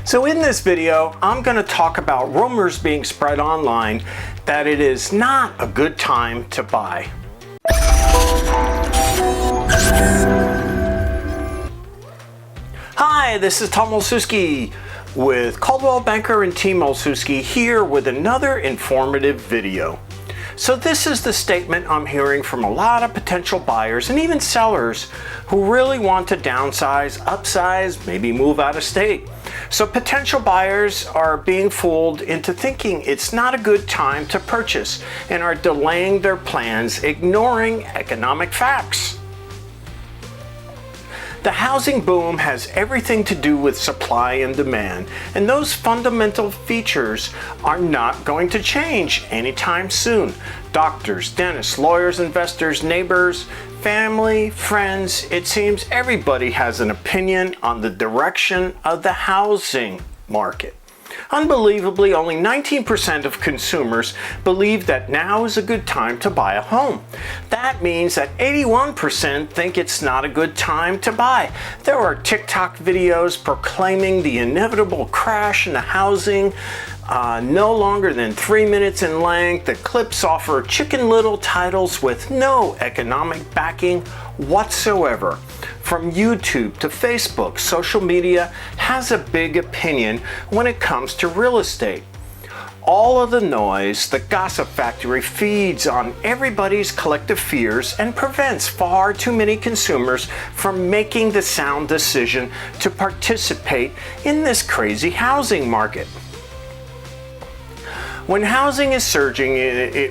So in this video, I'm going to talk about rumors being spread online that it is not a good time to buy. Hi, this is Tom Olsewski with Coldwell Banker and Team Olsewski here with another informative video. So this is the statement I'm hearing from a lot of potential buyers and even sellers who really want to downsize, upsize, maybe move out of state. So potential buyers are being fooled into thinking it's not a good time to purchase and are delaying their plans, ignoring economic facts. The housing boom has everything to do with supply and demand, and those fundamental features are not going to change anytime soon. Doctors, dentists, lawyers, investors, neighbors, family, friends, it seems everybody has an opinion on the direction of the housing market. Unbelievably, only 19% of consumers believe that now is a good time to buy a home. That means that 81% think it's not a good time to buy. There are TikTok videos proclaiming the inevitable crash in the housing, no longer than 3 minutes in length. The clips offer Chicken Little titles with no economic backing whatsoever. From YouTube to Facebook, social media has a big opinion when it comes to real estate. All of the noise, the gossip factory feeds on everybody's collective fears and prevents far too many consumers from making the sound decision to participate in this crazy housing market. When housing is surging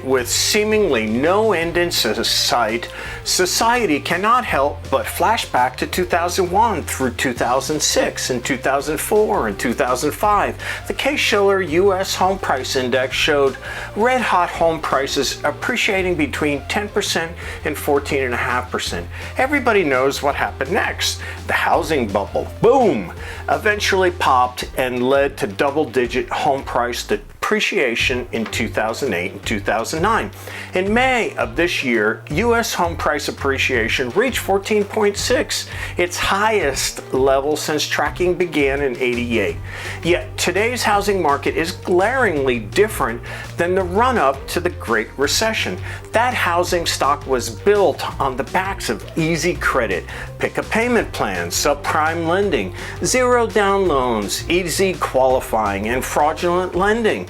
with seemingly no end in sight, society cannot help but flash back to 2001 through 2006 and 2004 and 2005. The Case-Shiller U.S. Home Price Index showed red-hot home prices appreciating between 10% and 14.5%. Everybody knows what happened next. The housing bubble, boom, eventually popped and led to double-digit home price appreciation in 2008 and 2009. In May of this year, U.S. home price appreciation reached 14.6, its highest level since tracking began in '88. Yet today's housing market is glaringly different than the run-up to the Great Recession. That housing stock was built on the backs of easy credit, pick-a-payment plans, subprime lending, zero-down loans, easy qualifying, and fraudulent lending.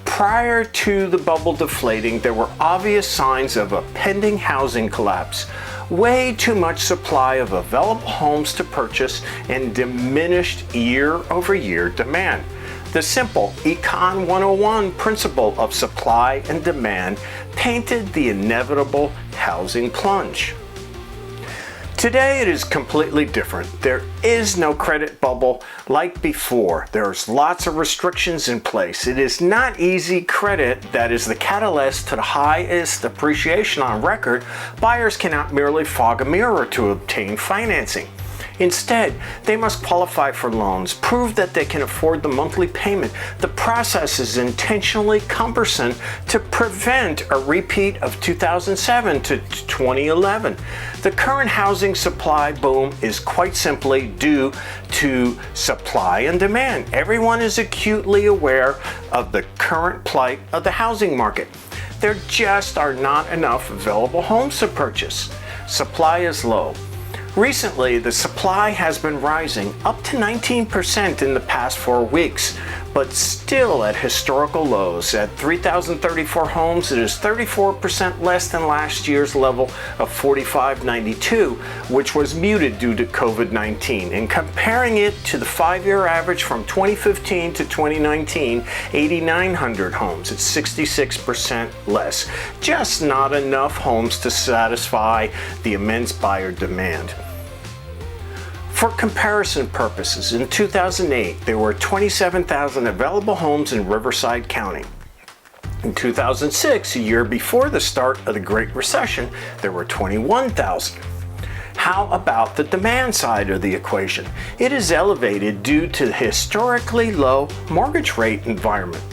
Prior to the bubble deflating, there were obvious signs of a pending housing collapse. Way too much supply of available homes to purchase and diminished year-over-year demand. The simple Econ 101 principle of supply and demand painted the inevitable housing plunge. Today it is completely different. There is no credit bubble like before. There's lots of restrictions in place. It is not easy credit that is the catalyst to the highest appreciation on record. Buyers cannot merely fog a mirror to obtain financing. Instead, they must qualify for loans, prove that they can afford the monthly payment. The process is intentionally cumbersome to prevent a repeat of 2007 to 2011. The current housing supply boom is quite simply due to supply and demand. Everyone is acutely aware of the current plight of the housing market. There just are not enough available homes to purchase. Supply is low. Recently, the supply has been rising up to 19% in the past 4 weeks, but still at historical lows. At 3,034 homes, it is 34% less than last year's level of 4,592, which was muted due to COVID-19. And comparing it to the 5-year average from 2015 to 2019, 8,900 homes, it's 66% less. Just not enough homes to satisfy the immense buyer demand. For comparison purposes, in 2008, there were 27,000 available homes in Riverside County. In 2006, a year before the start of the Great Recession, there were 21,000. How about the demand side of the equation? It is elevated due to the historically low mortgage rate environment.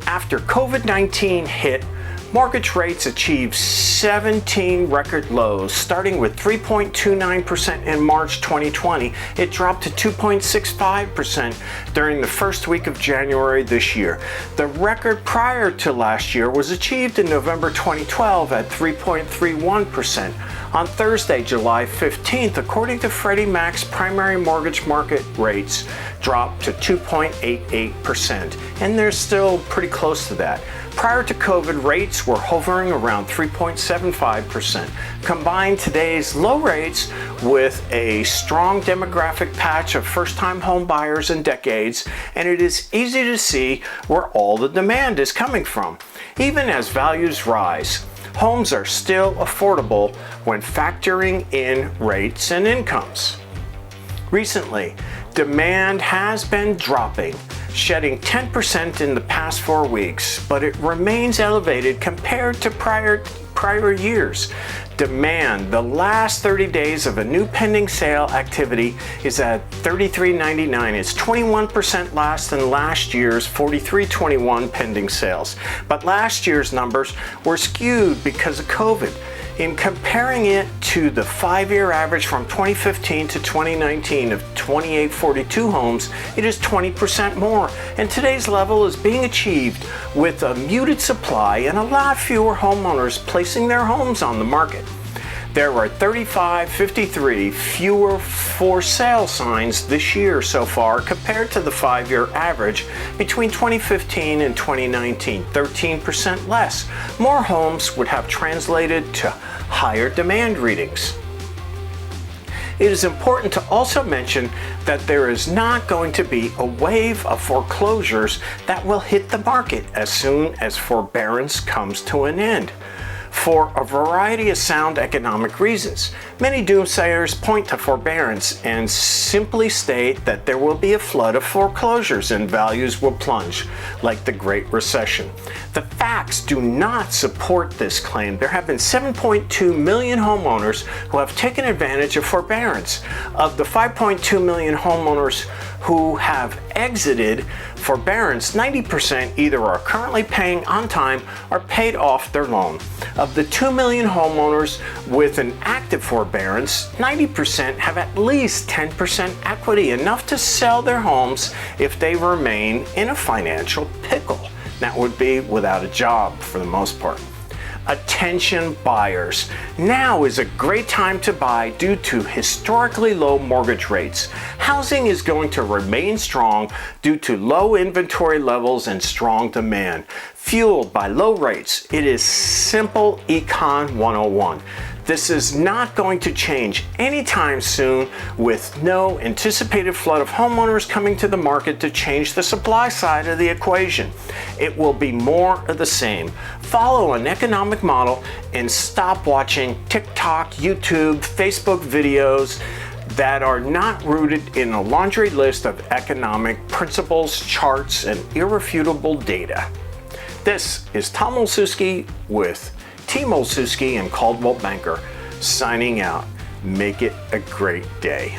After COVID-19 hit, Mortgage rates achieved 17 record lows, starting with 3.29% in March 2020. It dropped to 2.65% during the first week of January this year. The record prior to last year was achieved in November 2012 at 3.31%. On Thursday, July 15th, according to Freddie Mac's primary mortgage market rates dropped to 2.88%, and they're still pretty close to that. Prior to COVID, rates were hovering around 3.75%. Combine today's low rates with a strong demographic patch of first-time home buyers in decades, and it is easy to see where all the demand is coming from. Even as values rise, homes are still affordable when factoring in rates and incomes. Recently, demand has been dropping, shedding 10% in the past 4 weeks, but it remains elevated compared to prior years. Demand, the last 30 days of a new pending sale activity, is at $33.99. It's 21% less than last year's $43.21 pending sales. But last year's numbers were skewed because of COVID. In comparing it to the 5-year average from 2015 to 2019 of 2842 homes, it is 20% more. And today's level is being achieved with a muted supply and a lot fewer homeowners placing their homes on the market. There are 53 fewer for sale signs this year so far compared to the 5-year average between 2015 and 2019, 13% less. More homes would have translated to higher demand readings. It is important to also mention that there is not going to be a wave of foreclosures that will hit the market as soon as forbearance comes to an end, for a variety of sound economic reasons. Many doomsayers point to forbearance and simply state that there will be a flood of foreclosures and values will plunge, like the Great Recession. The facts do not support this claim. There have been 7.2 million homeowners who have taken advantage of forbearance. Of the 5.2 million homeowners who have exited forbearance, 90% either are currently paying on time or paid off their loan. Of the 2 million homeowners with an active forbearance, 90% have at least 10% equity, enough to sell their homes if they remain in a financial pickle. That would be without a job for the most part. Attention buyers. Now is a great time to buy due to historically low mortgage rates. Housing is going to remain strong due to low inventory levels and strong demand. Fueled by low rates, it is simple Econ 101. This is not going to change anytime soon, with no anticipated flood of homeowners coming to the market to change the supply side of the equation. It will be more of the same. Follow an economic model and stop watching TikTok, YouTube, Facebook videos that are not rooted in a laundry list of economic principles, charts, and irrefutable data. This is Tom Olsewski with Team Olsewski and Coldwell Banker signing out. Make it a great day.